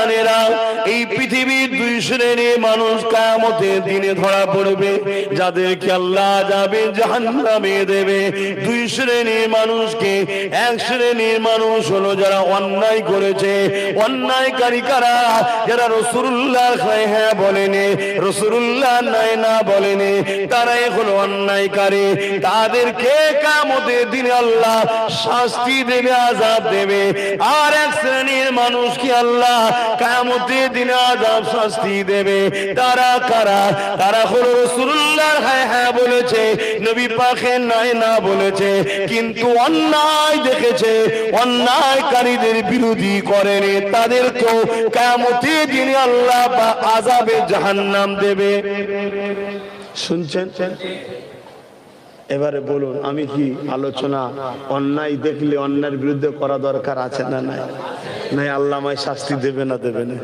জানেরা, এই পৃথিবীর দুই শ্রেণীর মানুষ কিয়ামতের দিনে ধরা পড়বে, যাদেরকে আল্লাহ যাবে জাহান্নামে দেবে। দুই শ্রেণীর মানুষকে, এক শ্রেণীর মানুষ হলো যারা অন্যায় করেছে। অন্যায়কারী কারা? যারা রাসূলুল্লাহ হ্যাঁ বলেনি, রাসূলুল্লাহ নাই না বলেনি, তারাই হলো অন্যায়কারী। তাদেরকে কিয়ামতের দিনে আল্লাহ শাস্তি দেবে, আযাব দেবে। আর এক শ্রেণীর মানুষকে আল্লাহ কিয়ামতের দিনে আযাব শাস্তি দেবে। তারা কারা? তারা হলো রাসূলুল্লাহ হ্যাঁ হ্যাঁ বলেছে, নবী পাকের নাই না বলেছে, কিন্তু অন্যায় দেখেছে, অন্যায়কারীদের বিরোধী করেনি। তাদেরকেও কিয়ামতের দিনে আল্লাহ আযাবে জাহান্নাম দেবে। শুনছেন? এবারে বলুন, আমি কি আলোচনা অন্যায় দেখলে অন্যায়ের বিরুদ্ধে করা দরকার আছে না নাই? নাই, আল্লাহ আমায় শাস্তি দেবে না, দেবে না।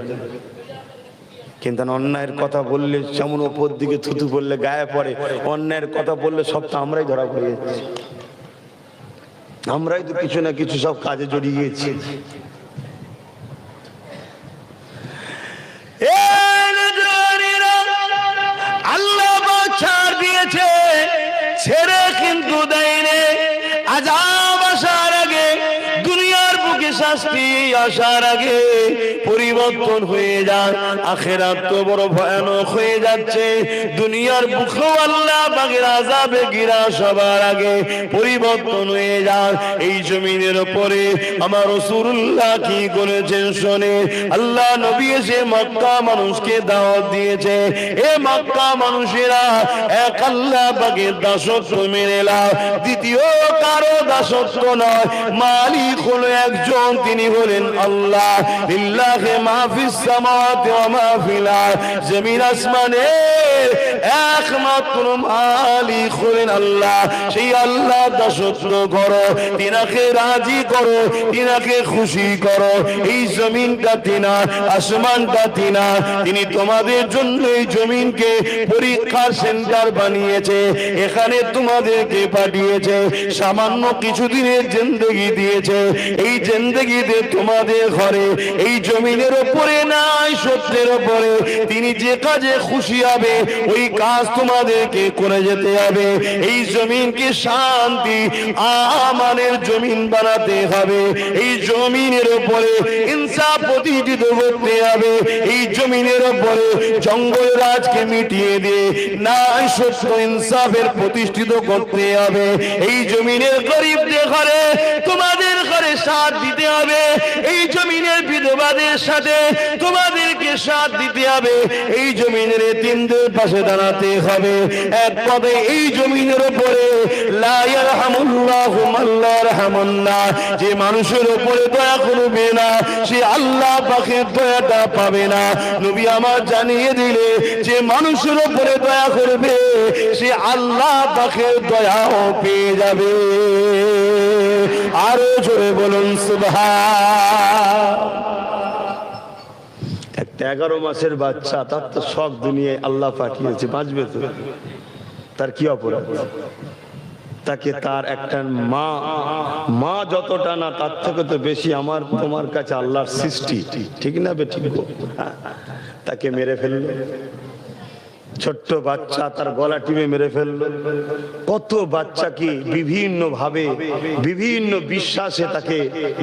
কিন্তু অন্যায়ের কথা বললে যেমন ওপর দিকে থুতু পড়লে গায়ে পড়ে, অন্যায়ের কথা বললে সব তো আমরাই ধরা পড়ে যাচ্ছি। আমরাই তো কিছু না কিছু সব কাজে জড়িয়ে গেছি। আল্লাহ ছাড় দিয়েছে, ছেড়ে কিন্তু দেয়নি। আযাব আসার আগে, দুনিয়ার বুকে শাস্তি আসার আগে পরিবর্তন হয়ে যায়। আখিরাত তো বড় ভয়ানক হয়ে যাচ্ছে। দুনিয়ার বুকেও আল্লাহ পাকের আযাবে ঘিরা সবার আগে পরিবর্তন হয়ে যায়। এই জমিনের উপরে আমার রাসূলুল্লাহ কি করেছেন শোনে। আল্লাহ নবী এসে মক্কা মানুষকে দাওয়াত দিয়েছে, এ মক্কা মানুষেরা, এক আল্লাহ পাকের দাসত্ব মেনে নাও। দ্বিতীয় কারো দাসত্ব নয়, মালিক হলো একজন, তিনি হলেন আল্লাহ। লিল্লাহি মা ফিস সামাওয়াতি ওয়া মা ফিল আরদ, জমিন আসমানের একমাত্র মালিক হলেন আল্লাহ। সেই আল্লাহ দাসত্ব করো, তিনাকে রাজি করো, তিনাকে খুশি করো। এই জমিনটা তিনার, আসমানটা তিনার। তিনি তোমাদের জন্য এই জমিনকে পরীক্ষার সেন্টার বানিয়েছে, এখানে তোমাদেরকে পাঠিয়েছে। সামান্য কিছুদিনের জিন্দেগি দিয়েছে, এই জিন্দেগিতে তোমাদের ঘরে, এই জমিনের উপরে নাই সত্যের উপরে তিনি যে কাজে খুশি হবে ওই কাজ তোমাদেরকে করে যেতে হবে। এই জমিনকে শান্তি আমানের জমিন বানাতে হবে। এই জমিনের উপরে ইনসাফ প্রতিষ্ঠিত করতে হবে। এই জমিনের উপরে জঙ্গল রাজকে মিটিয়ে দিয়ে নাই সত্য ইনসাফের প্রতিষ্ঠিত করতে হবে। এই জমিনের গরিবদের ঘরে তোমাদের ঘরে সাথ দিতে হবে। এই জমিনের বিধবাদের সাথে তোমাদেরকে সাথ দিতে হবে। এই জমিনের এতিমদের পাশে দাঁড়াতে হবে। এক পদে এই জমিনের উপরে লা ইয়ারহামুল্লাহু মান লা ইয়ারহামুন নাস, যে মানুষের উপরে দয়া করবে না সে আল্লাহ পাকের দয়াটা পাবে না। নবী আমার জানিয়ে দিলে যে মানুষের উপরে দয়া করবে সে আল্লাহ পাকের দয়াও পেয়ে যাবে। আরো জোরে বলুন সুবহান। একটা 11 মাসের বাচ্চা, তার তো শখ দুনিয়ায় আল্লাহ পাঠিয়েছে, বাঁচবে তো, তার কি অপরাধ? তাকে তার একটা মা যতটা না তার থেকে তো বেশি আমার তোমার কাছে আল্লাহর সৃষ্টি, ঠিক না বে ঠিক? তাকে মেরে ফেললো, ছোট্ট বাচ্চা তার গলা টিপে মেরে ফেললো। কত বাচ্চাকে বিভিন্ন ভাবে বিভিন্ন বিশ্বাসে তাকে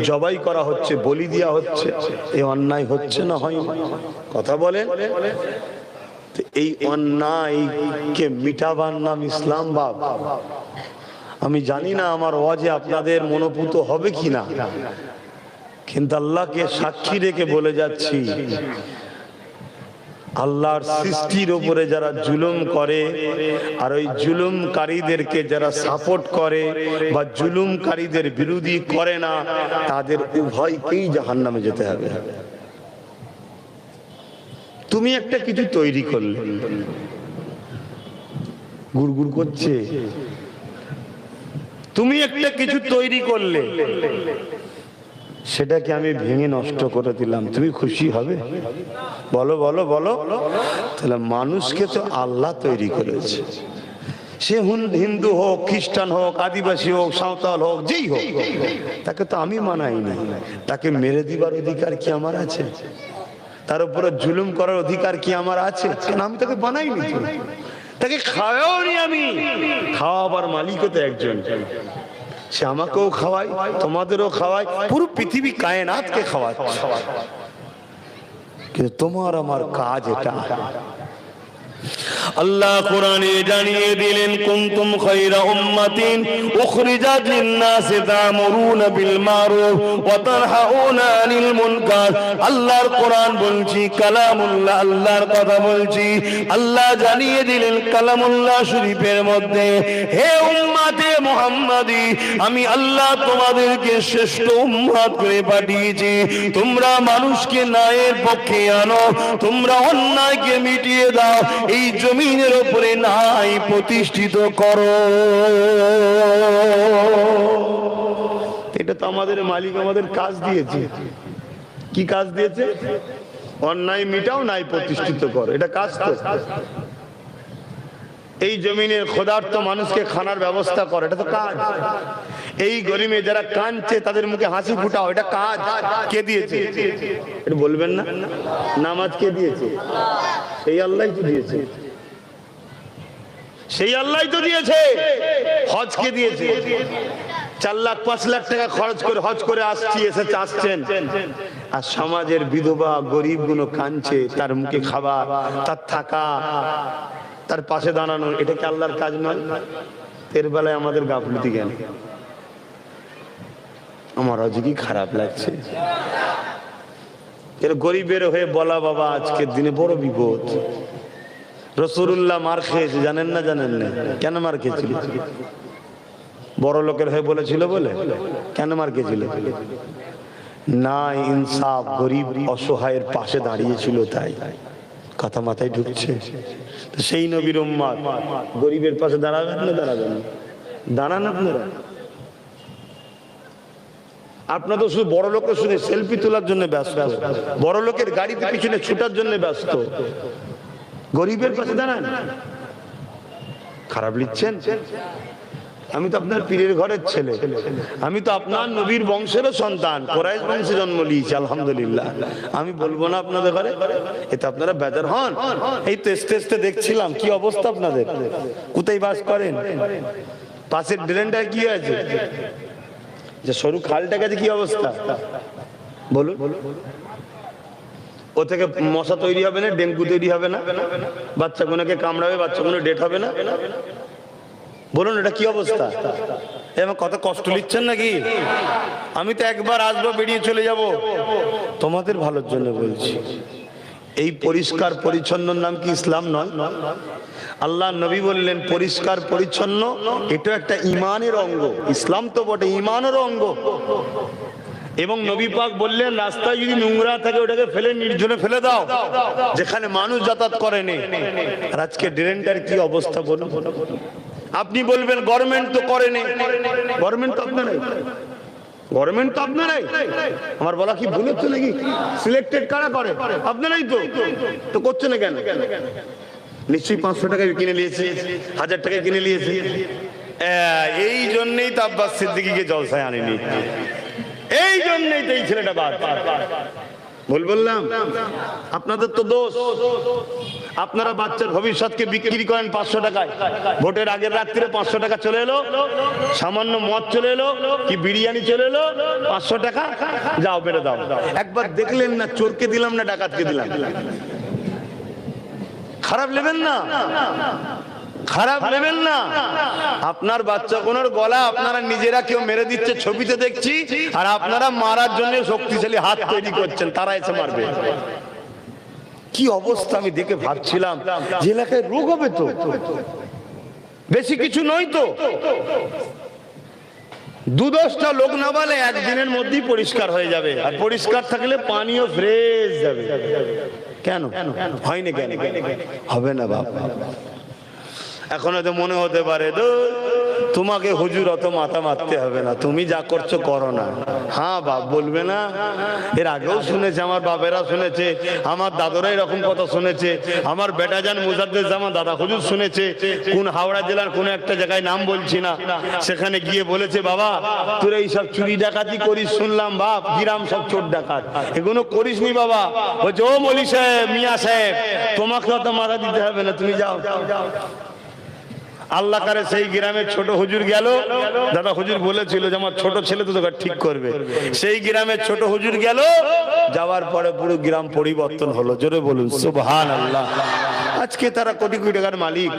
জবাই করা হচ্ছে, বলি দেওয়া হচ্ছে। এই অন্যায় হচ্ছে না হয়? কথা বলেন। এই অন্যায়কে মিটাবার নাম ইসলাম। বাপ, আমি জানি না আমার ওয়াজে আপনাদের মনোপুত হবে কিনা, কিন্তু আল্লাহকে সাক্ষী রেখে বলে যাচ্ছি, আল্লাহর সৃষ্টির উপরে যারা জুলুম করে আর ওই জুলুমকারীদেরকে যারা সাপোর্ট করে বা জুলুমকারীদের বিরোধী করে না, তাদের উভয়কেই জাহান্নামে যেতে হবে। তুমি একটা কিছু তৈরি করলে, গুড়গুড় করছে, তুমি একটা কিছু তৈরি করলে, সেটাকে আমি ভেঙে নষ্ট করে দিলাম, তুমি খুশি হবে? বলো বলো বলো। তাহলে মানুষকে তো আল্লাহ তৈরি করেছে, সে হিন্দু হোক, খ্রিস্টান হোক, আদিবাসী হোক, সাঁওতাল হোক, যেই হোক, তাকে তো আমি মানাই না। তাকে মেরে দিবার অধিকার কি আমার আছে? তার উপরে জুলুম করার অধিকার কি আমার আছে? আমি তাকে বানাইনি, তাকে খাওয়াও নি আমি, খাওয়াবার মালিকও তো একজন, সে আমাকেও খাওয়ায়, তোমাদেরও খাওয়ায়, পুরো পৃথিবী কায়নাতকে খাওয়াচ্ছে। কিন্তু তোমার আমার কাজ এটা। আল্লাহ কোরআনে জানিয়ে দিলেন, কুনতুম খায়রা উম্মাতিন উখরিজাত লিন-নাসি তা'মুরুনা বিল মারুফ ওয়া তানহাউনা আনিল মুনকার। আল্লাহর কোরআন বলছি, কালামুল্লাহ, আল্লাহর কথা বলছি। আল্লাহ জানিয়ে দিলেন কালামুল্লাহ শরীফের মধ্যে, হে উম্মতে মুহাম্মাদি, আমি আল্লাহ তোমাদেরকে শ্রেষ্ঠ উম্মত করে পাঠিয়েছি। তোমরা মানুষকে ন্যায়ের পক্ষে আনো, তোমরা অন্যায়কে মিটিয়ে দাও, এই জমিনের উপরে নাই প্রতিষ্ঠিত করো। এটা তো আমাদের মালিক আমাদের কাজ দিয়েছে। কি কাজ দিয়েছে? অন্যায় মিটাও, নাই প্রতিষ্ঠিত করো, এটা কাজ তো। এই জমিনের ক্ষুধার্ত মানুষকে খানার ব্যবস্থা করো, এটা তো কাজ। এই গরিবে যারা কাঁদছে তাদের মুখে হাসি ফুটাও, এটা কাজ। কে দিয়েছে? এটা বলবেন না? নামাজ কে দিয়েছে? সেই আল্লাহই তো দিয়েছে, সেই আল্লাহই তো দিয়েছে। হজ কে দিয়েছে? 4 লাখ 5 লাখ টাকা খরচ করে হজ করে আসছেন, আর সমাজের বিধবা গরিব গুলো কাঁদছে, তার মুখে খাবার, তার থাকা, তার পাশে দাঁড়ানো, এটা কি আল্লাহর কাজ নয়? এর বেলায় আমাদের গাফলতি জ্ঞান। আমার আজ কি খারাপ লাগছে। এর গরিবের হয়ে বলা, বাবা আজকের দিনে বড় বিপদ। রাসূলুল্লাহ মার খেয়েছে, জানেন না? জানেন না? কেন মার খেয়েছিল? বড় লোকের হয়ে বলেছিল বলে? কেন মার খেয়েছিল? না ইনসাফ, গরিব অসহায়ের পাশে দাঁড়িয়েছিল তাই। কথা মাথায় ঢুকছে? তো সেই নবীর উম্মত গরিবের পাশে দাঁড়াবেন না? দাঁড়াবেন না? দাঁড়ান আপনারা। আপনারা তো শুধু বড় লোকের শুনে সেলফি তোলার জন্য ব্যস্ত, বড় লোকের গাড়িতে পিছনে ছুটার জন্য ব্যস্ত, গরিবের পাশে দাঁড়ান। খারাপ লিখছেন? আমি তো আপনার পীরের ঘরের ছেলে, আমি তো আপনার নবীর বংশেরও সন্তান, কোরাইশ বংশে জন্ম নিয়েছি, আলহামদুলিল্লাহ। আমি বলবো না আপনাদের ঘরে? এতে আপনারা বেজার হন? এই তো স্টেজটা দেখছিলাম, কি অবস্থা আপনাদের? কোথায় বাস করেন? পাশের ড্রেনটা কি আছে? যে সরু খালটা গেছে, কি অবস্থা বলুন? ও থেকে মশা তৈরি হবে না? ডেঙ্গু তৈরি হবে না? বাচ্চাগুলোকে কামড়াবে, বাচ্চাগুলো ডেট হবে না? বলুন এটা কি অবস্থা? এবার কত কষ্ট নিচ্ছেন নাকি? আমি তো একবার আসবো, বেরিয়ে চলে যাব। তোমাদের ভালোর জন্য বলছি। এই পরিষ্কার পরিচ্ছন্ন নাম কি ইসলাম নয়? আল্লাহ নবী বললেন পরিষ্কার পরিচ্ছন্ন এটা একটা ঈমানের অঙ্গ। ইসলাম তো বটে, ঈমানের অঙ্গ। এবং নবী পাক বললেন রাস্তায় যদি নোংরা থাকে ওটাকে ফেলে নির্জনে ফেলে দাও, যেখানে মানুষ যাতায়াত করেনি। আর আজকে ড্রেনটার কি অবস্থা বলুন? আপনি বলবেন গভর্নমেন্ট তো করেনি, গভর্নমেন্ট তো আপনারাই, গভর্নমেন্ট তো আপনারাই। আমার বলা কি ভুল হচ্ছে নাকি? সিলেক্টেড কারা করে? আপনারাই তো করছে না কেন? নিশ্চয়ই 500 টাকায় কিনে নিয়েছে, 1000 টাকায় কিনে নিয়েছে। এই জন্যই তো আব্বাস সিদ্দিকীকে জলসায় আনেনি, এই জন্যই তো এই ছেলেটা বাদ। ভুল বললাম? আপনাদের তো দোষ। আপনারা বাচ্চার ভবিষ্যৎকে বিক্রি করেন 500 টাকায়। ভোটের আগের রাত্রিরে 500 টাকা চলে এলো, সামান্য মদ চলে এলো, কি বিরিয়ানি চলে এলো, 500 টাকা, যাও বেড়ে দাও। একবার দেখলেন না চোরকে দিলাম না ডাকাতকে দিলাম? খারাপ নেবেন না, খারাপ নেবেন না। আপনার বাচ্চা কোনোর গলা আপনারা নিজেরা কেউ মেরে দিচ্ছে, ছবিতে দেখছি, আর আপনারা মারার জন্য শক্তিশালী হাত তৈরি করছেন, তারা এসে মারবে। কি অবস্থা আমি দেখে ভাবছিলাম যে এলাকায় রোগ হবে তো, বেশি কিছু নয় তো। 2-10টা লোক না বলে একদিনের মধ্যেই পরিষ্কার হয়ে যাবে, আর পরিষ্কার থাকলে পানিও ফ্রেশ যাবে। কেন হয়নি? কেন হবে না বাবা? এখন হয়তো মনে হতে পারে তোমাকে হুজুর অত মাথা মারতে হবে না, তুমি যা করছো করো না। হ্যাঁ বাপ বলবে না? এর আগেও শুনেছে, আমার বাপেরা শুনেছে, আমার দাদুরা এরকম কথা শুনেছে, আমার বেটা জান মুজাদ্দেদ জামান দাদা হুজুর শুনেছে। কোন হাওড়া জেলার কোন একটা জায়গায়, নাম বলছি না, সেখানে গিয়ে বলেছে বাবা তোর এইসব চুরি ডাকাতি করিস শুনলাম, বাপ গ্রাম সব চোর ডাকাত, এগুলো করিস নি বাবা। বলছে ও মলি সাহেব, মিয়া সাহেব, তোমাকে অত মাথা দিতে হবে না, তুমি যাও। আল্লাহ করে সেই গ্রামে ছোট হুজুর গেল, দাদা হুজুর বলেছিল যে আমার ছোট ছেলে তো তোকে ঠিক করবে। সেই গ্রামে ছোট হুজুর গেল, যাওয়ার পরে পুরো গ্রাম পরিবর্তন হলো। জোরে বলুন সুবহানাল্লাহ। আজকে তারা কোটি কোটি টাকার মালিক,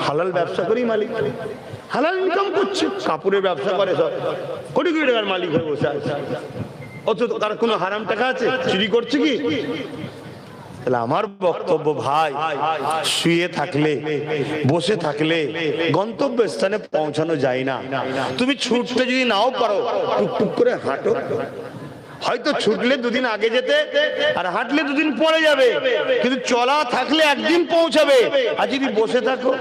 হালাল ব্যবসা করেই মালিক, হালাল ইনকাম করছে, কাপড়ের ব্যবসা করে, সব কোটি কোটি টাকার মালিক হয়ে বসে আছে। অত তার কোনো হারাম টাকা আছে? চুরি করছে কি? তাহলে আমার বক্তব্য ভাই, শুয়ে থাকলে বসে থাকলে গন্তব্য স্থানে পৌঁছানো যায় না। তুমি ছুটতে যদি নাও পারো, টুকটুক করে হাঁটো। হয়তো ছুটলে দুদিন আগে যেতে আর হাঁটলে দুদিন পরে যাবে, কিন্তু চলা থাকলে একদিন পৌঁছাবে। আর যদি বসে থাকো,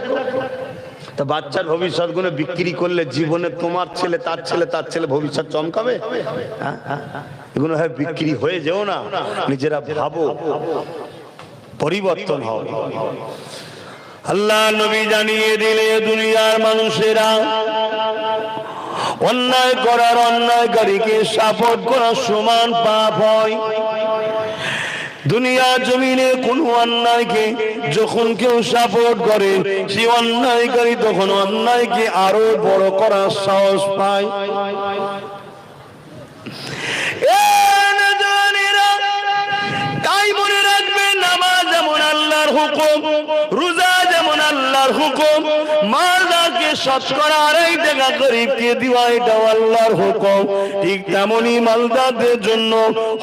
তা বাচ্চার ভবিষ্যৎ গুলো বিক্রি করলে জীবনে তোমার ছেলে তার ছেলে তার ছেলে ভবিষ্যৎ চমকাবে? এগুলো হয় বিক্রি হয়ে যেও না, নিজেরা ভাবো, পরিবর্তন হও। আল্লাহ নবী জানিয়ে দিলে দুনিয়ার মানুষেরা অন্যায় করার, অন্যায়কারীকে সাপোর্ট করার সমান পাপ হয়। দুনিয়া জমিনে কোন অন্যায়কে যখন কেউ সাপোর্ট করে, সে অন্যায়কারী তখন অন্যায়কে আরো বড় করার সাহস পায়। তাই মনে রাখবে, নামাজ যেমন আল্লাহর হুকুম, রোজা যেমন আল্লাহর হুকুম, মালদারকে শতকরা 2.5 টাকা গরিবকে দেওয়া এটাও আল্লাহর হুকুম। ঠিক তেমনি মালদারদের জন্য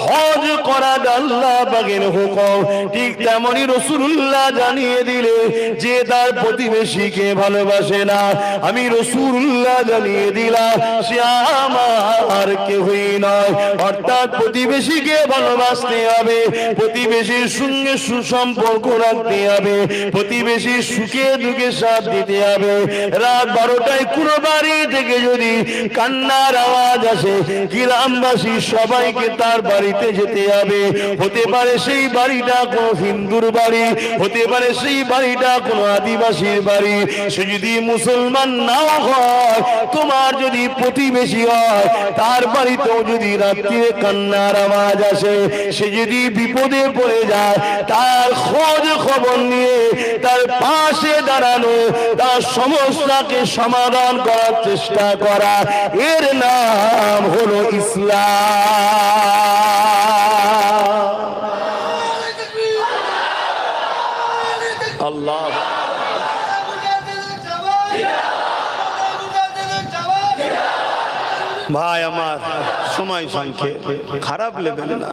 হজ করা আল্লাহ পাকের হুকুম। ঠিক তেমনি রাসূলুল্লাহ জানিয়ে দিলে যে তার প্রতিবেশীকে ভালোবাসে না, আমি রাসূলুল্লাহ জানিয়ে দিলাম সে আমার কেউই নয়। অর্থাৎ প্রতিবেশীকে ভালোবাসতে হবে, প্রতিবেশীর সঙ্গে সুসম্পর্ক রাখতে হবে, প্রতিবেশীর সুখে দুঃখে সাথ দিতে হবে। রাত 12টায় কোনো বাড়ি থেকে যদি কান্নার আওয়াজ আসে, গ্রামবাসী সবাইকে তার বাড়িতে যেতে হবে। হতে পারে সেই বাড়িটা কোনো হিন্দুর বাড়ি, হতে পারে সেই বাড়িটা কোনো আদিবাসীর বাড়ি। সে যদি মুসলমান নাও হয়, তোমার যদি প্রতিবেশী হয়, তার বাড়িতেও যদি রাত্রিরে কান্নার আওয়াজ আসে, সে যদি বিপদে পড়ে যায়, তার খোঁজ খবর নিয়ে তার পাশে দাঁড়ানো, তার সমস্যাকে সমাধান করার চেষ্টা করা, এর নাম হলো ইসলাম। আল্লাহ ভাই আমার, সময় সংক্ষেপ, খারাপ লেবেন না।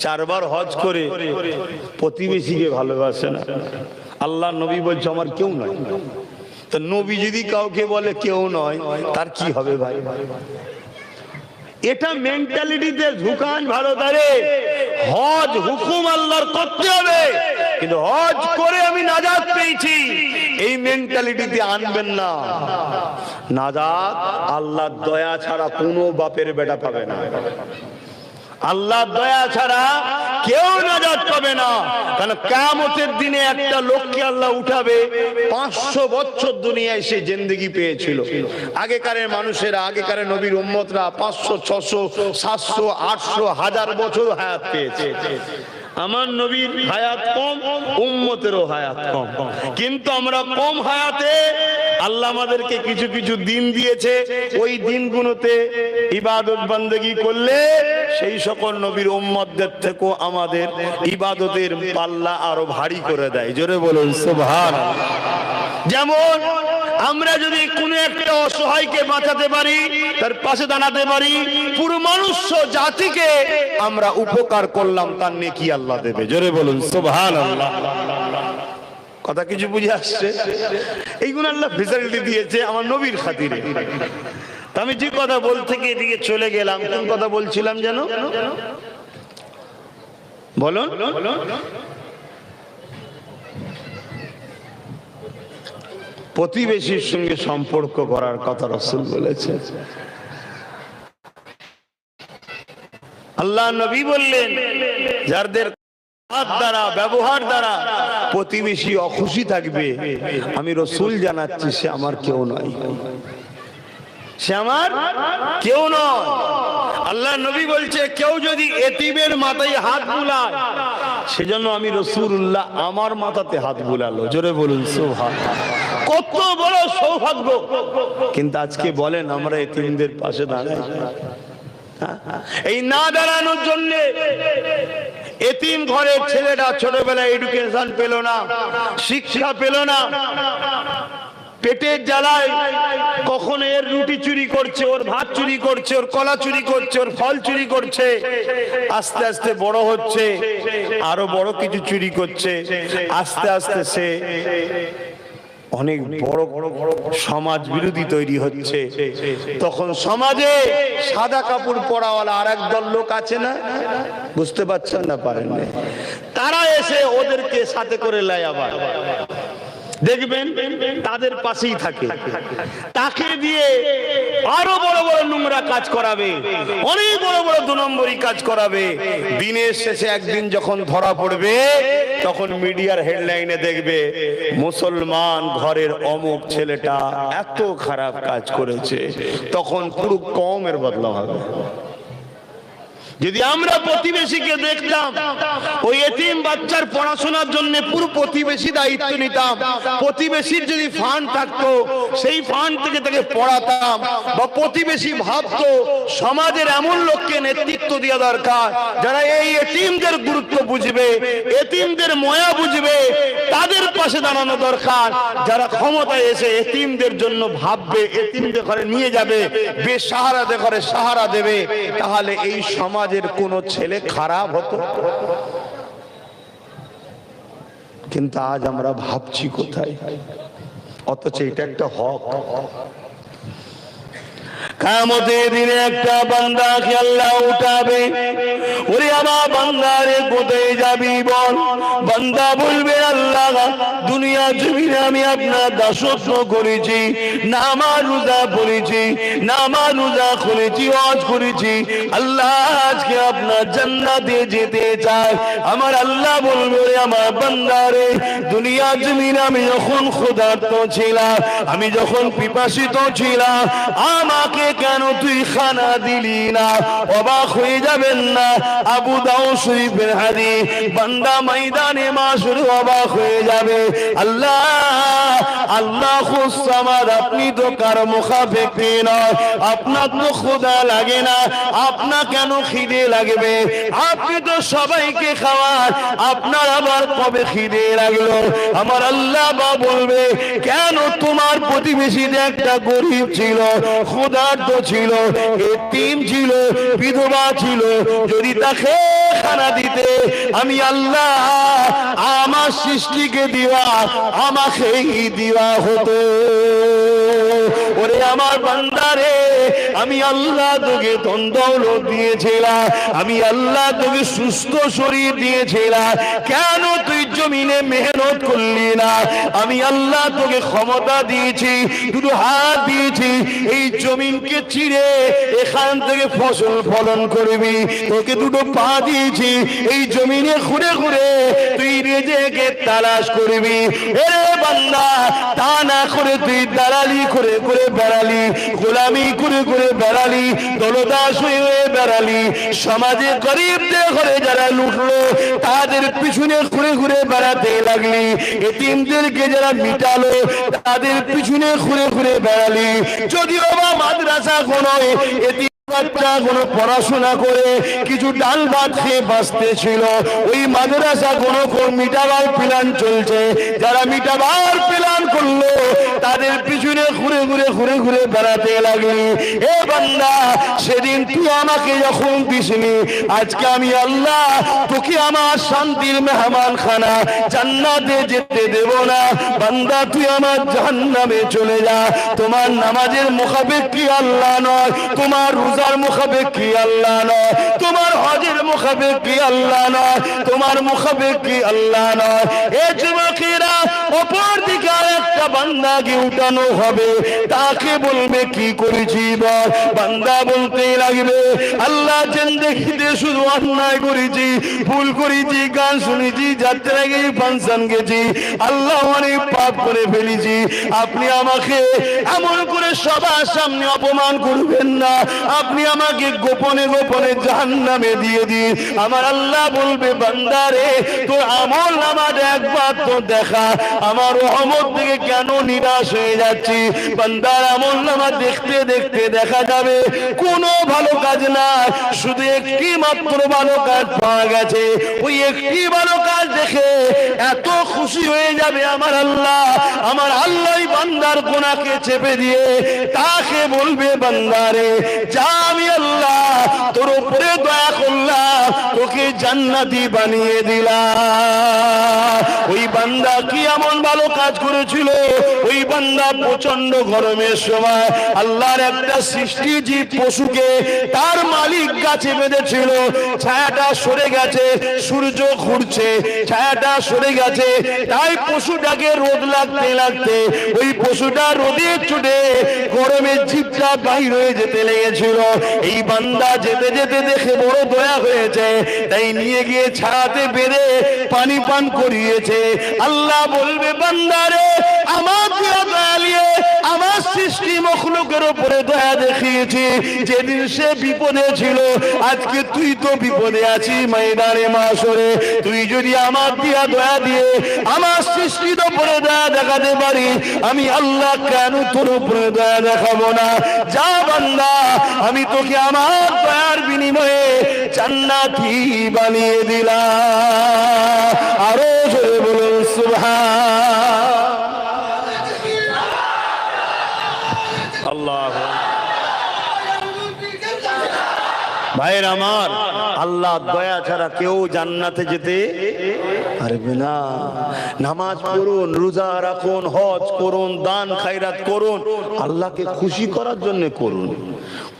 4 বার হজ করে প্রতিবেশীকে ভালোবাসে না। আল্লাহ নবী বলছে আমার কেউ নয়। তো নবী যদি কাউকে বলে কেউ নয়, তার কি হবে ভাই? এটা মেন্টালিটিতে ঝুঁকান ভারতারে। হজ হুকুম আল্লাহর করতে হবে, কিন্তু হজ করে আমি নাজাত পেয়েছি, এই মেন্টালিটিতে আনবেন না। নাজাত আল্লাহর দয়া ছাড়া কোনো বাপের বেটা পাবে না। আল্লাহর দয়া ছাড়া কেউ নাজাত পাবে না। কারণ কিয়ামতের দিনে একটা লোককে আল্লাহ উঠাবে, 500 বছর দুনিয়ায় সে জিন্দেগি পেয়েছিল। আগেকারের মানুষেরা, আগেকারের নবীর উম্মতরা 500, 600, 700, 800, 1000 বছর হায়াত পেয়েছে। আমার নবীর হায়াত কম, উম্মতেরও হায়াত কম, কিন্তু আমরা কম হায়াতে আল্লাহ আমাদেরকে কিছু কিছু দিন দিয়েছে। ওই দিনগুলোতে ইবাদত বন্দেগী করলে সেই সকল নবীর উম্মতদের থেকেও আমাদের ইবাদতের পাল্লা আরো ভারী করে দেয়। জোরে বলুন সুবহানাল্লাহ। যেমন আমরা যদি কোনো একটা অসহায়কে বাঁচাতে পারি, তার পাশে দাঁড়াতে পারি, পুরো মনুষ্য জাতিকে আমরা উপকার করলাম, তার নেকি আল্লাহ দেবে। জোরে বলুন সুবহানাল্লাহ। কথা কিছু বুঝে আসছে? এইগুলো আল্লাহ ফেসিলিটি দিয়েছে আমার নবীর খাতিরে। আমি যে কথা বলতে গিয়ে এদিকে চলে গেলাম, কোন কথা বলছিলাম যেন বলুন। প্রতিবেশীর সঙ্গে সম্পর্ক করার কথা রাসূল বলেছেন। আল্লাহ নবী বললেন, যাদের হাত দ্বারা ব্যবহার দ্বারা প্রতিবেশী অখুশি থাকবে, আমি রাসূল জানাচ্ছি সে আমার কেউ নয়, সে আমার কেউ নয়। আল্লাহ নবী বলছে, কেউ যদি এতিমের মাথায় হাত বুলায়, সেজন্য আমি রাসূলুল্লাহ আমার মাথাতে হাত বুলালো। জোরে বলুন সুবহানাল্লাহ। কত বড় সৌভাগ্য! কিন্তু আজকে বলেন আমরা এতিমদের পাশে দাঁড়াই? এই না দাঁড়ানোর জন্য এতিম ঘরের ছেলেটা ছোটবেলায় এডুকেশন পেল না, শিক্ষা পেল না, পেটের জ্বালায় কখন এর রুটি চুরি করছে, ওর ভাত চুরি করছে, ওর কলা চুরি করছে, ওর ফল চুরি করছে। আস্তে আস্তে বড় হচ্ছে, আরো বড় কিছু চুরি করছে। আস্তে আস্তে সে অনেক বড় বড় সমাজ বিরোধী তৈরি হচ্ছে। তখন সমাজে সাদা কাপড় পরাওয়ালা আর এক দল লোক আছে না, বুঝতে পারছেন না, পারেন না, তারা এসে ওদেরকে সাথে করে নেয়। আবার দেখবেন তাদের পাশেই থাকে, তাকে দিয়ে আরো বড় বড় নোংরা কাজ করাবে, অনেক বড় বড় 2 নম্বরী কাজ করাবে। দিনের শেষে একদিন যখন ধরা পড়বে, তখন মিডিয়ার হেডলাইনে দেখবে মুসলমান ঘরের অমুক ছেলেটা এত খারাপ কাজ করেছে। তখন পুরো কওমের বদলা হবে। যদি আমরা প্রতিবেশীকে দেখতাম, ওই এতিম বাচ্চার পড়াশোনার জন্য পুরো প্রতিবেশী দায়িত্ব নিতাম, প্রতিবেশীর যদি ফান্ড থাকতো সেই ফান্ড থেকে তাকে পড়াতাম, বা প্রতিবেশী ভাবতো সমাজের এমন লোককে নেতৃত্ব দেওয়া দরকার যারা এই এতিমদের গুরুত্ব বুঝবে, এতিমদের ময়া বুঝবে, তাদের পাশে দাঁড়ানো দরকার, যারা ক্ষমতায় এসে এতিমদের জন্য ভাববে, এতিমদের ঘরে নিয়ে যাবে, বেসাহারাদের ঘরে সাহারা দেবে, তাহলে এই সমাজ কোন ছেলে খারাপ হতো। কিন্তু আজ আমরা ভাবছি কোথায়, অথচ এটা একটা হক। কিয়ামতের দিনে একটা বান্দাকে আল্লাহ উঠাবে, ওরে আমার বান্দারে কোথায় যাবি বল? বান্দা বলবে, আল্লাহ দুনিয়া জমিনে আমি আপনার দাসত্ব করেছি, নামাজ রোজা পড়েছি, নামাজ রোজা করেছি, হজ করেছি, আল্লাহ আজকে আপনার জান্নাতে যেতে চাই। আমার আল্লাহ বলবে, আমার বান্দারে দুনিয়া জমিনে আমি যখন ক্ষুধার্ত ছিলাম, আমি যখন পিপাসিত ছিলাম, আমাকে কেন তুই খানা দিলি না? অবাক হয়ে যাবেন না, আবু দাউদ শরীফের হাদিস, বান্দা ময়দানে মাশর অবাক হয়ে যাবে। আল্লাহ আল্লাহ খুসামাদ, আপনি তো কার মুখাপেক্ষী নয়, আপনার তো ক্ষুধা লাগে না, আপনার কেন খিদে লাগবে? আপনি তো সবাইকে খাওয়ান, আপনার আবার কবে খিদে লাগলো? আমার আল্লাহ বলবে, কেন তোমার প্রতিবেশীতে একটা গরিব ছিল, ক্ষুধার্ত ছিল, এতিম ছিল, বিধবা ছিল, যদি তাকে খানা দিতে, আমি আল্লাহ আমার সৃষ্টিকে দিবা, আমাকেই দিবা হতো। ওরে আমার বান্দারে, আমি আল্লাহ তোকে ধন দৌলত দিয়েছিলাম, আমি আল্লাহ তোকে সুস্থ শরীর দিয়েছিলাম, কেন তুই জমিনে মেহনত করলি না? আমি আল্লাহ তোকে ক্ষমতা দিয়েছি, দুটো হাত দিয়েছি, এই জমিনকে চিরে এখান থেকে ফসল ফলন করবি, তোকে দুটো পা দিয়েছি, এই জমিনে ঘুরে ঘুরে তুই রিজিকে তালাশ করবি। এরে বান্দা, তা না করে তুই দালালি করে করে বেড়ালি, গোলামি করে করে বেড়ালি, দলদাস হয়ে বেড়ালি, সমাজে গরিবদের ঘরে যারা লুটলো তাদের পিছনে ঘুরে ঘুরে বেড়াতে লাগলি, এতিমদেরকে যারা মিটালো তাদের পিছনে ঘুরে ঘুরে বেড়ালি। যদিও বা মাদ্রাসা কোনো এতিম বাচ্চা কোনো পড়াশোনা করে কিছু ডাল ভাত খেয়ে বাঁচতে ছিল, ওই মাদ্রাসা কোনো মিটাবার প্ল্যান চলছে, যারা মিটাবার প্ল্যান করলো তাদের পিছনে ঘুরে ঘুরে ঘুরে ঘুরে বেড়াতে লাগলি। এ বান্দা, সেদিন তুই আমাকে যখন দিসনি, আজকে আমি আল্লাহ তোকে আমার শান্তির মেহমান খানা জান্নাতে যেতে দেব না। বান্দা, তুই আমার জাহান্নামে চলে যা। তোমার নামাজের মুখাপেক্ষী আল্লাহ নয়, তোমার রোজার মুখাপেক্ষী আল্লাহ নয়, তোমার হজের মুখাপেক্ষী আল্লাহ নয়, তোমার মুখাপেক্ষী আল্লাহ নয়। এ যুবকেরা, অপর দিকে একটা বান্দাকে উঠানো হবে, তাকে বলবে কি করেছি বল। বান্দা বলতেই লাগবে, আল্লাহ জিন্দেগিতে শুধু অন্যায় করেছি, ভুল করেছি, গান শুনেছি, যাত্রা গেছি, ফাংশন গেছি, আল্লাহ অনেক পাপ করে ফেলেছি। আপনি আমাকে এমন করে সবার সামনে অপমান করবেন না, আপনি আমাকে গোপনে গোপনে জাহান্নামে দিয়ে দিন। আমার আল্লাহ বলবে, বান্দারে তোর আমল নামা একবার তো দেখা, আমার রহমত থেকে কেন নিরাশ হয়ে যাচ্ছি। বান্দার আমল নামা দেখতে দেখতে দেখা যাবে কোনো ভালো কাজ না, শুধু একটি মাত্র ভালো কাজ পাওয়া গেছে। ওই একটি ভালো কাজ দেখে এত খুশি হয়ে যাবে আমার আল্লাহ, আমার আল্লাহ বান্দার গুনাহকে চেপে দিয়ে তাকে বলবে, বান্দারে যা, আমি আল্লাহ তোর উপরে দয়া করলাম, তোকে জান্নাতি বানিয়ে দিলাম। ওই বান্দা কি এমন ভালো কাজ করেছিল? ওই বান্দা প্রচন্ড গরমের সময় আল্লাহর একটা সৃষ্টি জীব পশুকে তার মালিক গাছে বেঁধেছিল, ছায়াটা সরে গেছে, সূর্য ঘুরছে, ছায়াটা সরে গেছে, তাই পশুটাকে রোদ লাগতে লাগতে ওই পশুটা রোদে ছুটে গরমের জিভটা বাইর হয়ে যেতে লেগেছিল। এই বান্দা যেতে যেতে দেখে বড় দয়া হয়েছে, তাই নিয়ে গিয়ে ছায়াতে বেঁধে পানি পান করিয়েছে। আল্লাহ বলবে, বান্দারে আমার দয়া নিয়ে আমার সৃষ্টি মখলুকের উপরে দয়া দেখিয়েছি। যেদিন সে বিপদে ছিল, আজকে তুই তো বিপদে আছিস ময়দানে মাশরে, তুই যদি আমার দিয়া দয়া দিয়ে আমার সৃষ্টির উপরে দয়া দেখাতে পারি, আমি আল্লাহ কেন তোর উপরে দয়া দেখাবো না? যা বান্দা, আমি তোকে আমার দয়ার বিনিময়ে জান্নাতি বানিয়ে দিলাম। আরো জোরে বলুন সুবহান আল্লাহ। ভাইয়ের আমার, আল্লাহ দয়া ছাড়া কেউ জান্নাতে যেতে পারবে না। নামাজ পড়ুন, রোজা রাখুন, হজ করুন, দান খায়রাত করুন, আল্লাহকে খুশি করার জন্য করুন।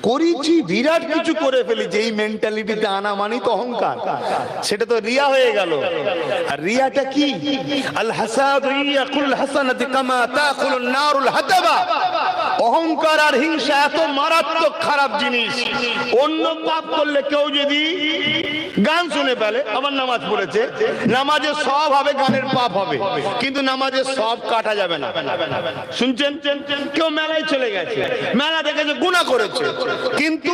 করেছি বিরাট কিছু করে ফেলেছি, এই মেন্টালিটিতে আনা মানি তো অহংকার, সেটা তো রিয়া হয়ে গেল। আর রিয়াটা কি? আল হাসাদু ইয়াকুল হাসানাতি কামা তাকুলুন নারুল হাতাবা। অহংকার আর হিংসা এত মারাত্মক খারাপ জিনিস। অন্য পাপ করলে কেউ যদি গান শুনে ফেলে, আবার নামাজ পড়েছে, নামাজের সব হবে, গানের পাপ হবে, কিন্তু নামাজের সব কাটা যাবে না। শুনছেন? কেউ মেলায় চলে গেছে, মেলা দেখেছে, গুনাহ করেছে, কিন্তু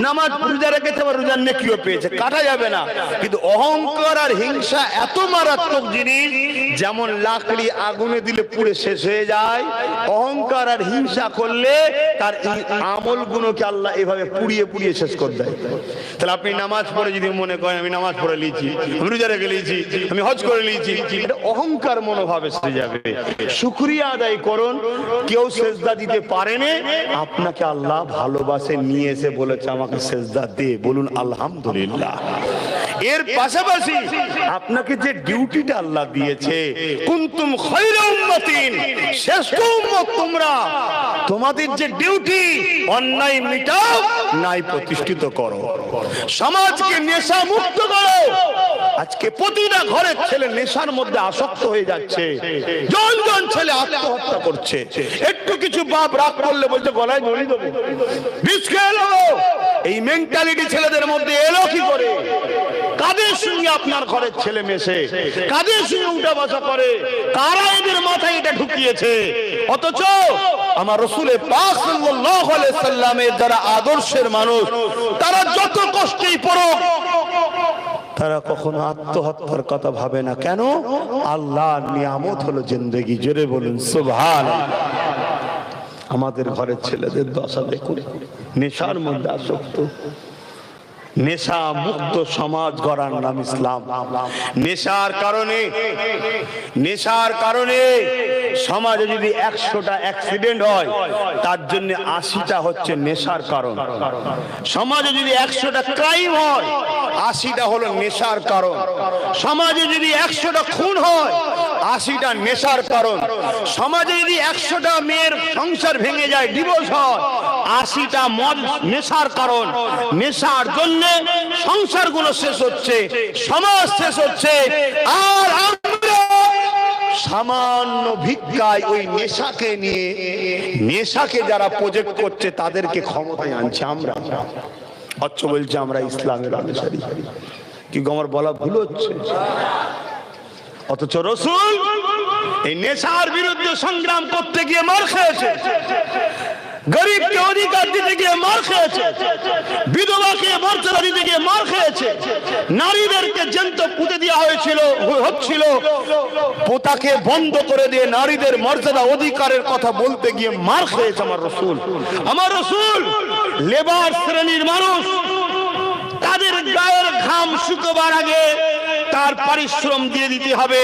নামাজ রোজা রেখেছে, আবার রোজার নেকিও পেয়েছে, কাটা যাবে না। কিন্তু অহংকার আর হিংসা এত মারাত্মক জিনিস, যেমন লাকড়ি আগুনে দিলে পুড়ে শেষ হয়ে যায়, অহংকার আর হিংসা করলে তার আমলগুলোকে আল্লাহ এভাবে পুড়িয়ে পুড়িয়ে শেষ করে দেয়। তাহলে আপনি নামাজ পড়ে যদি মনে করেন আমি নামাজ পড়ে নিয়েছি, আমি রোজা রেখে নিয়েছি, আমি হজ করে নিয়েছি, এটা অহংকার মনোভাব এসে যাবে। শুকরিয়া আদায় করুন, কেউ সেজদা দিতে পারেনি, আপনাকে আল্লাহ ভালোবাসে, নিয়ে এসে বলেছে আমাকে সেজদা দে, বলুন আলহামদুলিল্লাহ। এর পাশাপাশি আপনাকে যে ডিউটিটা আল্লাহ দিয়েছে, কুনতুম খায়রা উম্মাতিন, শ্রেষ্ঠ উম্মত তোমরা, তোমাদের যে ডিউটি, অন্যায় মিটাও, ন্যায় প্রতিষ্ঠিত করো, সমাজকে নেশা মুক্ত করো। আজকে প্রতিটা ঘরের ছেলে নেশার মধ্যে আসক্ত হয়ে যাচ্ছে, জন জন ছেলে আত্মহত্যা করছে। একটু কিছু বাপ রাগ করলে বলছে গলায় দড়ি দেবো, বিষ খেয়ে নেবো। এই মেন্টালিটি ছেলেদের মধ্যে এলো কি করে? কাদের সঙ্গে আপনার ঘরের ছেলে মেশে, কাদের সঙ্গে উঠা বসা করে, কারা এদের মাথায় এটা ঢুকিয়েছে? অথচ আমার রাসূল পাক সাল্লাল্লাহু আলাইহি সাল্লামের যারা আদর্শের মানুষ, তারা যত কষ্টেই পড়ুক, তারা কখনো আত্মহত্যার কথা ভাবে না। কেন? আল্লাহর নিয়ামত হলো জিন্দেগি। জোরে বলুন সুবহানাল্লাহ। আমাদের ঘরের ছেলেদের দশা দেখুন, নেশার মধ্যে আসক্ত। নেশা মুক্ত সমাজ গড়ার নাম ইসলাম। নেশার কারণে সমাজে যদি 100টা অ্যাক্সিডেন্ট হয়, তার জন্য 80টা হচ্ছে নেশার কারণ। সমাজে যদি 100টা ক্রাইম হয়, 80টা হলো নেশার কারণ। সমাজে যদি 100টা খুন হয়, 80টা নেশার কারণ। সমাজে যদি 100টা মেয়ের সংসার ভেঙে যায়, ডিভোর্স হয়, 80টা মদ নেশার কারণ, নেশার জন্য সংসারগুলো শেষ হচ্ছে, সমাজ শেষ হচ্ছে। আর আমরা সামান্য ভিক্ষায় ওই নেশাকে নিয়ে, নেশাকে যারা প্রজেক্ট করছে তাদেরকে ক্ষমতায় আনছে আমরা। অথচ বলছে আমরা ইসলামের অনুসারী। কি আমার বলা ভুল হচ্ছে? অথচ রাসূল এই নেশার বিরুদ্ধে সংগ্রাম করতে গিয়ে মার খেয়েছে, গরিবকে অধিকার দিতে গিয়ে মার খেয়েছে, বিধবাকে মর্যাদা দিতে গিয়ে মার খেয়েছে, নারীদেরকে জ্যান্ত পুঁতে দেওয়া হচ্ছিল, পোতাকে বন্ধ করে দিয়ে নারীদের মর্যাদা অধিকারের কথা বলতে গিয়ে মার খেয়েছে আমার রাসূল। আমার রাসূল লেবার শ্রেণীর মানুষ, তাদের গায়ের ঘাম শুকোবার আগে তার পরিশ্রম দিয়ে দিতে হবে,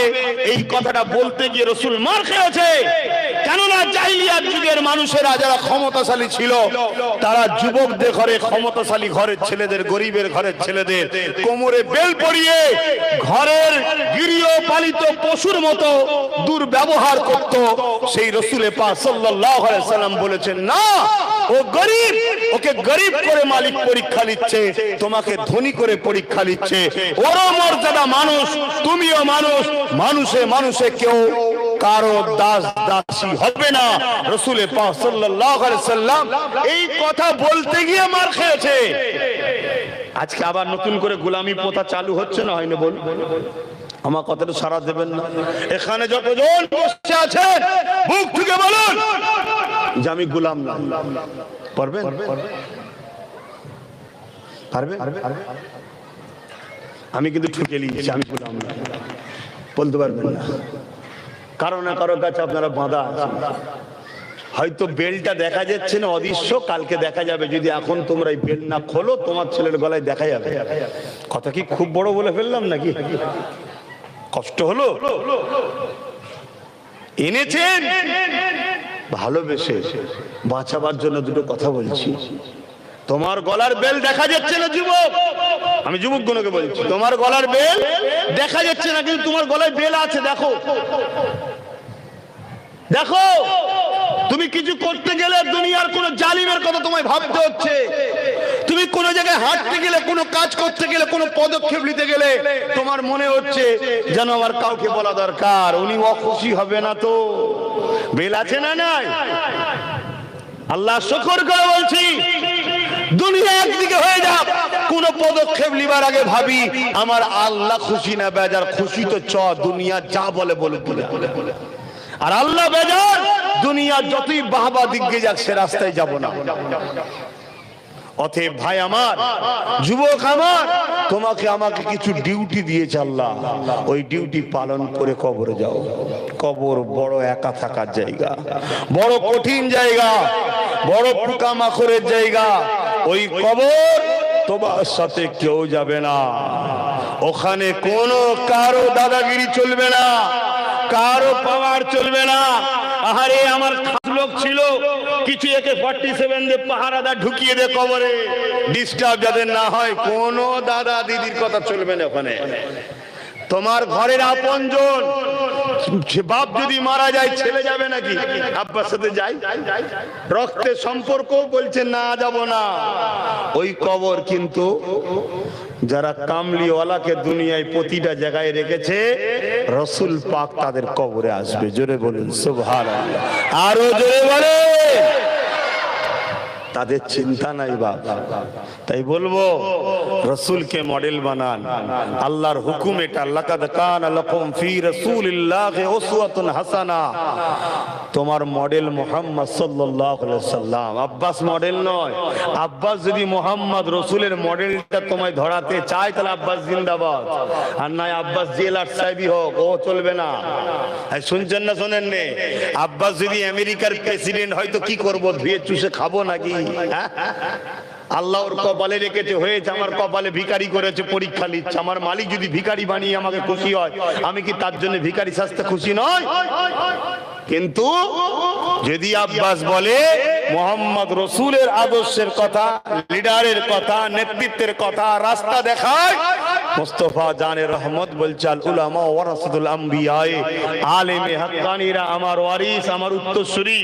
এই কথাটা বলতে গিয়ে রাসূল মার খেয়েছে। কেননা জাহিলিয়াত যুগের মানুষেরা যারা ক্ষমতাশালী ছিল, তারা যুবকদের ঘরে, ক্ষমতাশালী ঘরের ছেলেদের, গরিবের ঘরের ছেলেদের কোমরে বেল পরিয়ে ঘরের গৃহপালিত পশুর মতো দুর্ব্যবহার করত। সেই রাসূল পাক সাল্লাল্লাহু আলাইহি সাল্লাম বলেছেন, না, ও গরিব, ওকে গরিব করে মালিক পরীক্ষা নিচ্ছে, তোমাকে ধনী করে পরীক্ষা নিচ্ছে। ওরও মর্যাদা মানুষ, তুমিও মানুষ, মানুষে মানুষে কেউ কারো দাস দাসী হবে না। রাসূল পাক সাল্লাল্লাহু আলাইহি সাল্লাম এই কথা বলতে গিয়ে মার খেয়েছে। আজকে আবার নতুন করে গোলামি প্রথা চালু হচ্ছে না, হয়নি? বল, আমার কথাটা সারা দেবেন না? এখানে যতজন বসে আছেন বুক ঠুকে বলুন যে আমি গোলাম না। পারবেন? পারবেন? আমি কিন্তু ঠুকে নিয়েছি, আমি গোলাম না, বলতে পারবেন না। কারো না কারো কাছে আপনারা বাঁধা আছেন। হয়তো বেলটা দেখা যাচ্ছে না অদৃশ্য, কালকে দেখা যাবে। যদি এখন তোমরা এই বেল না খোলো, তোমার ছেলের গলায় দেখা যাবে। কথা কি খুব বড় বলে ফেললাম নাকি? কষ্ট হলো? এনেছেন ভালোবেসে, বাঁচাবার জন্য দুটো কথা বলছি। তোমার গলার বেল দেখা যাচ্ছে না যুবক, আমি যুবকগণকে বলছি, তোমার গলার বেল দেখা যাচ্ছে না, কিন্তু তোমার গলায় বেল আছে। দেখো, দেখো, তুমি কিছু করতে গেলে দুনিয়ার কোন জালিমের কথা তোমায় ভাবতে হচ্ছে। তুমি কোন জায়গায় হাঁটতে গেলে, কোন কাজ করতে গেলে, কোন পদক্ষেপ নিতে গেলে তোমার মনে হচ্ছে যেন আমার কাউকে বলা দরকার, উনি অখুশি হবে না তো। বেল আছে না নাই? আল্লাহ শুকর করে বলছি, দুনিয়া একদিকে হয়ে যাক, কোন পদক্ষেপ নিবার আগে ভাবি আমার আল্লাহ খুশি না বেজার। খুশি তো চ, দুনিয়া যা বলে বলে বলে, আর আল্লাহ বেজার, দুনিয়া যতই বাহবা দিকে যাক সে রাস্তায় যাব না। অতএব ভাই আমার, যুবক আমার, তোমাকে আমাকে কিছু ডিউটি দিয়েছে আল্লাহ, ওই ডিউটি পালন করে কবরে যাও। কবর বড় একা থাকার জায়গা, বড় কঠিন জায়গা, বড় পোকামাকড়ের জায়গা। ওই কবর তোমার সাথে কেউ যাবে না, ওখানে কোনো কারো দাদাগিরি চলবে না, কারো পাওয়ার চলবে না। আহারে আমার খাস লোক ছিল, কিছু AK-47 দিয়ে পাহারাদার ঢুকিয়ে দে কবরে, ডিস্টার্ব যাদের না হয়। কোনো দাদা দিদির কথা চলবে না ওখানে। তোমার ঘরের আপনজন, বাপ যদি মারা যায় ছেলে যাবে নাকি? আব্বার সাথে যাই, রক্তের সম্পর্ক, বলছে না যাব না। ওই কবর কিন্তু যারা কামলিওয়ালাকে দুনিয়ায় প্রতিটা জায়গায় রেখেছে, রাসূল পাক তাদের কবরে আসবে। জোরে বলুন সুবহানাল্লাহ, আরো জোরে বলে। তাদের চিন্তা নাই বাপ। তাই বলবো রাসূলকে মডেল বানান। আল্লাহর হুকুম এটা, লাকাদ কানা লাকুম ফি রাসূলিল্লাহি উসওয়াতুন হাসানা। তোমার মডেল মুহাম্মদ সাল্লাল্লাহু আলাইহি সাল্লাম। আব্বাস মডেল নয়। আব্বাস যদি মুহাম্মদ রাসূলের মডেলটা তোমায় ধরাতে চায় তাহলে আব্বাস জিন্দাবাদ, আর নয় আব্বাস জেলার সাহেবই হোক, ও চলবে না। শুনছেন না শোনেন নে? আব্বাস যদি আমেরিকার প্রেসিডেন্ট হয় তো কি করবো? ধুয়ে চুষে খাবো নাকি? আল্লাহ ওর কপালে রেখেছে, হয়েছে, আমার কপালে ভিখারি করেছে, পরীক্ষা নিচ্ছে। আমার মালিক যদি ভিখারি বানিয়ে আমাকে খুশি হয়, আমি কি তার জন্য ভিখারি সাজতে খুশি নয়? কিন্তু যদি আব্বাস বলে মুহাম্মদ রাসূলের আদর্শের কথা, লিডারের কথা, নেতৃত্বের কথা, রাস্তা দেখায়, মুস্তাফা জানে রহমত বলছে আল উলামা ওয়ারাসাতুল আম্বিয়া, আলেমে হাক্কানীরা আমার ওয়ারিস, আমার উত্তরসূরি।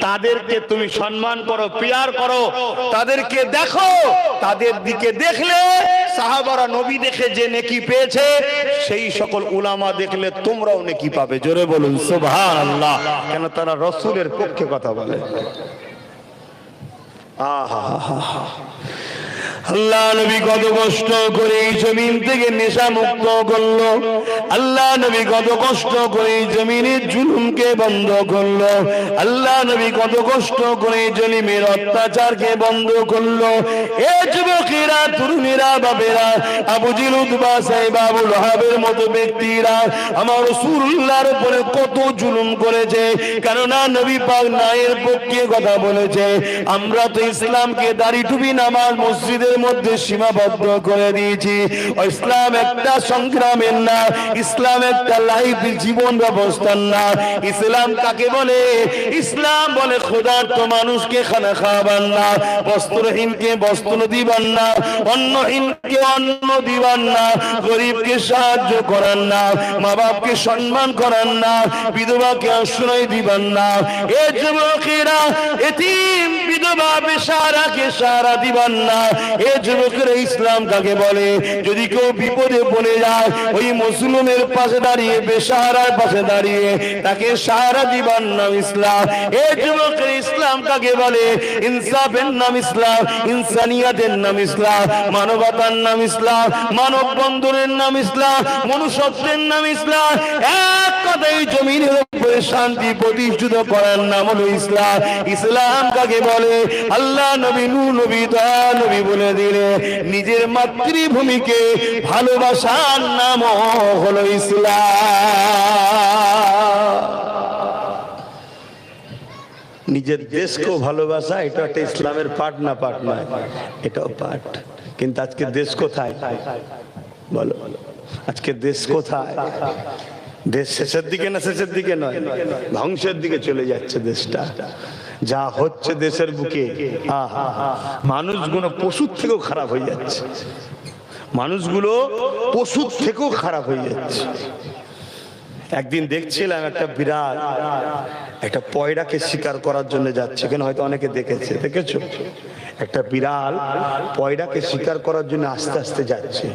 তাদেরকে তুমি সম্মান করো, পিয়ার করো, তাদেরকে দেখো। তাদের দিকে দেখলে সাহাবারা নবী দেখে যে নেকি পেয়েছে, সেই সকল উলামা দেখলে তোমরাও নেকি পাবে। জোরে বলুন সুবহানাল্লাহ। কেন তারা রাসূলের পক্ষে কথা বলে। আল্লাহ নবী কত কষ্ট করে এই জমিন থেকে নেশা মুক্ত করলো। আল্লাহ নবী কত কষ্ট করে এই জমিনের জুলুমকে বন্ধ করলো। আল্লাহ নবী কত কষ্ট করে জলিমের অত্যাচারকে বন্ধ করলো। এ যুবকেরা, তরুণীরা, বাবেরা, আবু জিল, উতবা, সাইবা, আবু লাহাবের মতো ব্যক্তিরা আমার রাসূলুল্লাহর উপরে কত জুলুম করেছে। কেননা নবী পাক ন্যায়ের পক্ষে কথা বলেছে। আমরা তো ইসলামকে দাড়ি টুপি নামাজ মসজিদের মধ্যে সীমাবদ্ধ করে দিয়েছি। ইসলাম একটা সংগ্রামের না, ইসলাম একটা লাইফ জীবন ব্যবস্থার না। ইসলাম কাকে বলে? ইসলাম বলে ক্ষুধার্ত মানুষকে খানা খাওয়াবার না, বস্ত্রহীনকে বস্ত্র দিবার না, অন্নহীনকে অন্ন দিবার না, গরিবকে সাহায্য করার না, মা বাপকে সম্মান করার না, বিধবাকে আশ্রয় দিবার না। এ যুবকেরা, এতিম বিধবা বেচারাকে সাহারা দিবার না। এ যুবকেরা, ইসলাম কাকে বলে? যদি কেউ বিপদে পড়ে যায়, ওই মুসলিমের পাশে দাঁড়িয়ে, বেসাহারার পাশে দাঁড়িয়ে তাকে সাহারা দিবার নাম ইসলাম। এ যুবকের, ইসলাম কাকে বলে? ইনসাফের নাম ইসলাম, ইনসানিয়াতের নাম ইসলাম, মানবতার নাম ইসলাম, মানব বন্ধনের নাম ইসলাম, মনুষ্যত্বের নাম ইসলাম। এক কথায় জমিনের উপরে শান্তি প্রতিষ্ঠিত করার নাম হলো ইসলাম। ইসলাম কাকে বলে? আল্লাহ নবী, নূহ নবী, তাহা নবী বলে দিলে নিজের মাতৃভূমিকে ভালোবাসার নাম হলো ইসলাম। নিজের দেশকেও ভালোবাসা, এটা একটা ইসলামের পার্ট না? পার্ট নয়, এটাও পার্ট। কিন্তু আজকে দেশ কোথায় বলো? আজকে দেশ কোথায়? দেশ শেষের দিকে না? শেষের দিকে নয়, ধ্বংসের দিকে চলে যাচ্ছে দেশটা। যা হচ্ছে দেশের বুকে, মানুষগুলো পশুর থেকেও খারাপ হয়ে যাচ্ছে। মানুষগুলো পশুর থেকেও খারাপ হয়ে যাচ্ছে। একদিন দেখছিলাম একটা বিড়াল একটা পয়রাকে শিকার করার জন্য যাচ্ছে। কেন হয়তো অনেকে দেখেছো, একটা বিড়াল পয়রাকে শিকার করার জন্য আস্তে আস্তে যাচ্ছে।